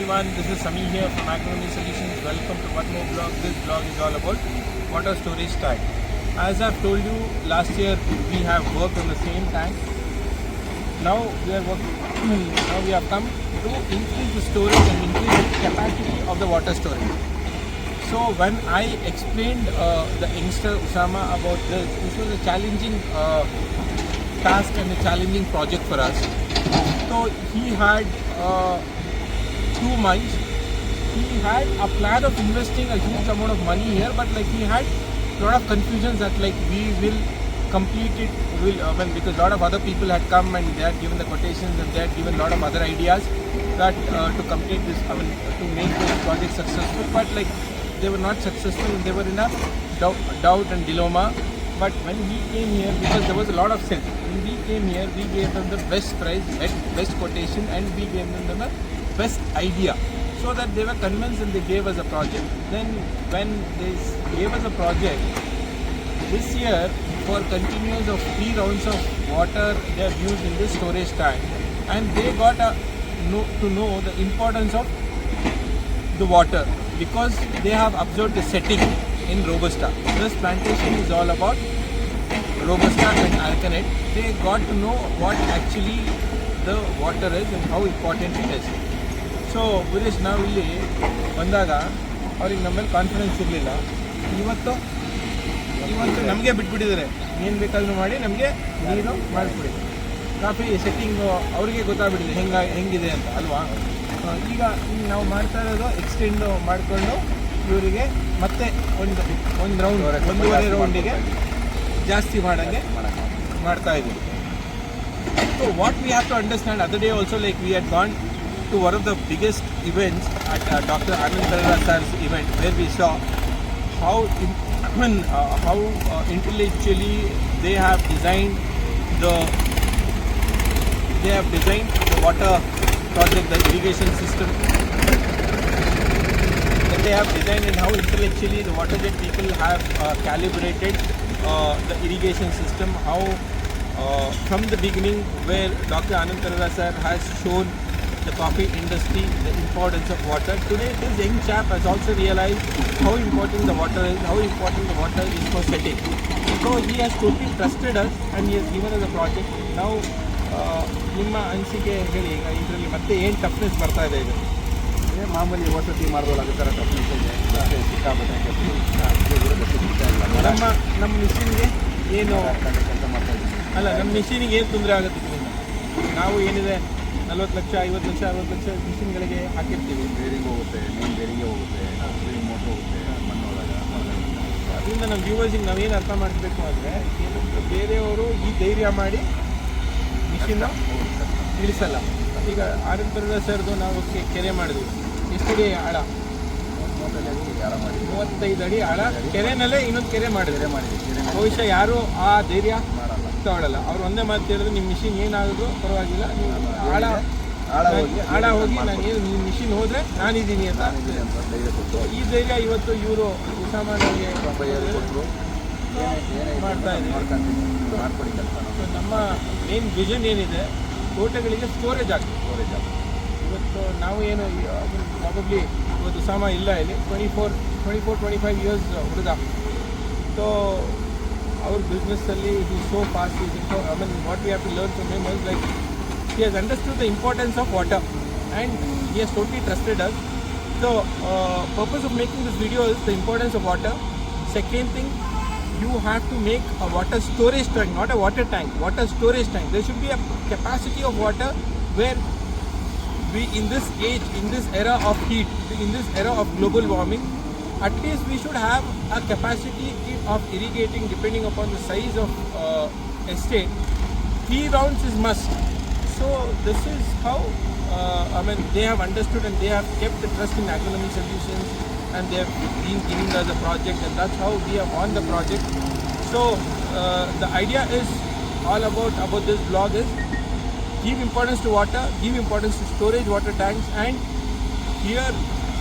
everyone, this is Sami here from Agronomy Solutions. Welcome to one more vlog. This vlog is all about water storage tank. As I've told you, last year we have worked on the same tank. Now we are working. Now we have come to increase the storage and increase the capacity of the water storage. So when I explained the youngster Usama about this was a challenging task and a challenging project for us. So he had 2 months. He had a plan of investing a huge amount of money here, but he had a lot of confusions that we will complete it. Because a lot of other people had come and they had given the quotations and they had given a lot of other ideas that to complete this. To make this project successful, but they were not successful and they were in a doubt and dilemma. But when we came here, because there was a lot of sales, when we came here, we gave them the best price, best quotation, and we gave them the best idea, so that they were convinced and they gave us a project. Then when they gave us a project, this year for continuous of 3 rounds of water they have used in this storage tank, and they got to know the importance of the water, because they have observed the setting in Robusta. This plantation is all about Robusta and Alkanet. They got to know what actually the water is and how important it is. So Guresh, ನಾವು ಇಲ್ಲಿ ಬಂದಾಗ ಅವ್ರಿಗೆ ನಮ್ಮ ಮೇಲೆ confidence ಇರಲಿಲ್ಲ. ಇವತ್ತು ನಮಗೆ ಬಿಟ್ಬಿಟ್ಟಿದ್ದಾರೆ, ಏನು ಬೇಕಾದರೂ ಮಾಡಿ ನಮಗೆ ನೀರು ಮಾಡಿಬಿಡಿ. ಕಾಫಿ ಸೆಟ್ಟಿಂಗು ಅವ್ರಿಗೆ ಗೊತ್ತಾಗ್ಬಿಟ್ಟಿದೆ ಹೆಂಗಿದೆ ಅಂತ ಅಲ್ವಾ. ಈಗ ನಾವು ಮಾಡ್ತಾ ಇರೋದು ಎಕ್ಸ್ಟೆಂಡ್ ಮಾಡಿಕೊಂಡು ಇವರಿಗೆ ಮತ್ತೆ ಒಂದು ರೌಂಡ್, 1.5 ರೌಂಡಿಗೆ ಜಾಸ್ತಿ ಮಾಡಂಗೆ ಮಾಡ್ತಾ ಇದ್ದೀವಿ. So what we have to understand, other day also we had gone to one of the biggest events at Dr. Anand Tarara sir's event, where we saw how intellectually they have designed the water project, the irrigation system that they have designed, and how intellectually the waterjet people have calibrated the irrigation system. How from the beginning, where Dr. Anand Tarara sir has shown the coffee industry the importance of water, today this young chap has also realized how important the water is, for setting. So he has totally trusted us and he has given us a project. Now ನಿಮ್ಮ ಅನಿಸಿಕೆ ಹೇಳಿ, ಈಗ ಇದರಲ್ಲಿ ಮತ್ತೆ ಏನು toughness ಬರ್ತಾ ಇದೆ? ಇದು ಮಾಮೂಲಿ ವಸತಿ ಮಾಡಿದವಲ್ಲ ಅದೇ ಥರ ಟಫ್ನೆಸ್ ಇದೆ, ಸಿಕ್ಕಾಪಟ್ಟೆ. ನಮ್ಮ ಮಿಷಿನ್ಗೆ ಏನು ಕೆಲಸ ಮಾಡ್ತಾ ಇದ್ದೀವಿ. ಅಲ್ಲ, ನಮ್ಮ ಮಿಷಿನಿಗೆ ಏನು ತೊಂದರೆ ಆಗುತ್ತೆ ಇದರಿಂದ? ನಾವು ಏನಿದೆ 40 ಲಕ್ಷ 50 ಲಕ್ಷ 60 ಲಕ್ಷ ಮಿಷಿನ್ಗಳಿಗೆ ಹಾಕಿರ್ತೀವಿ. ಬೇರಿಗೆ ಹೋಗುತ್ತೆ, ಮೇನ್ ಬೇರಿಗೆ ಹೋಗುತ್ತೆ, ಮೋಟ್ರ್ ಹೋಗುತ್ತೆ ಮಣ್ಣೊಳಗೆ. ಅದರಿಂದ ನಮ್ಮ ವ್ಯೂವರ್ಸಿಗೆ ನಾವೇನು ಅರ್ಥ ಮಾಡಬೇಕು ಅಂದರೆ, ಏನಂದ್ರೆ ಬೇರೆಯವರು ಈ ಧೈರ್ಯ ಮಾಡಿ ಮಿಷಿನ್ನ ಇಳಿಸಲ್ಲ. ಈಗ ಆನಂದ್ ತರರ ಸರ್ದು ನಾವು ಕೆರೆ ಮಾಡಿದ್ವಿ. ಎಷ್ಟಡಿ ಆಳ? 35 ಅಡಿ ಆಳ ಕೆರೆನಲ್ಲೇ ಇನ್ನೊಂದು ಕೆರೆ ಮಾಡಿದ್ರೆ ಬಹುಶಃ ಯಾರು ಆ ಧೈರ್ಯ ತಗೊಳ್ಳಲ್ಲ. ಅವ್ರು ಒಂದೇ ಮಾತು ಹೇಳಿದ್ರೆ, ನಿಮ್ಮ ಮಿಷಿನ್ ಏನಾದರೂ ಪರವಾಗಿಲ್ಲ, ನೀವು ಆಳ ಹೋಗಿ ನಾನು ಏನು ನಿಮ್ಮ ಮಿಷಿನ್ ಹೋದರೆ ನಾನಿದ್ದೀನಿ ಅಂತ ಈ ಧೈರ್ಯ ಇವತ್ತು ಇವರು ಸಾಮಾನ್ಯವಾಗಿ ಮಾಡ್ತಾ ಇದ್ದೀವಿ. ನಮ್ಮ ಮೇನ್ ವಿಷನ್ ಏನಿದೆ, ತೋಟಗಳಿಗೆ ಸ್ಟೋರೇಜ್ ಆಗ್ತದೆ. ಇವತ್ತು ನಾವು ಏನು ಪ್ರಾಬಬ್ಲಿ ಇವತ್ತು ಸಾಮ ಇಲ್ಲ ಇಲ್ಲಿ 24-25 ಇಯರ್ಸ್ ಹುಡುಗ. ಸೊ ಅವ್ರ ಬಿಸ್ನೆಸ್ಸಲ್ಲಿ ಈ so fast what we have to learn from him is he has understood the importance of water and he has totally trusted us. So purpose of making this video is the importance of water. Second thing, you have to make a water storage tank, not a water tank, water storage tank. There should be a capacity of water where we, in this age, in this era of heat, in this era of global warming, at least we should have a capacity of irrigating, depending upon the size of estate. 3 rounds is must. So this is how they have understood and they have kept the trust in Agronomy Solutions, and they have been giving us a project, and that's how we have won the project. So the idea is all about this blog is give importance to water, give importance to storage water tanks, and here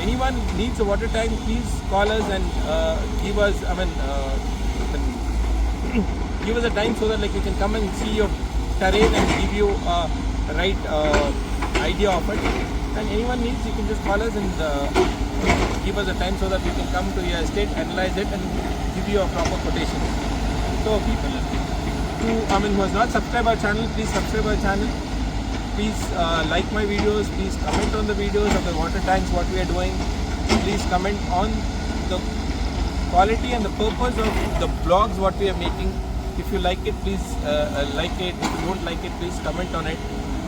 anyone needs a water tank, please call us and give us give us a time, so that we can come and see your terrain and give you a right idea of it. and anyone needs, you can just call us and give us a time so that we can come to your estate, analyze it, and give you a proper quotation. So people who has not subscribed our channel, please subscribe our channel. Please like my videos. Please comment on the videos of the water tanks, what we are doing. Please comment on the quality and the purpose of the blogs what we are making. If you like it, please like it. If you don't like it, please comment on it,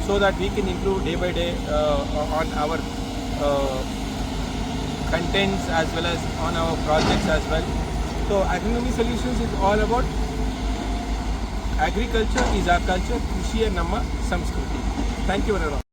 so that we can improve day by day on our contents as well as on our projects as well. So Agronomy Solutions is all about agriculture is our culture, Krishi and Namma Samskruti. Thank you very much.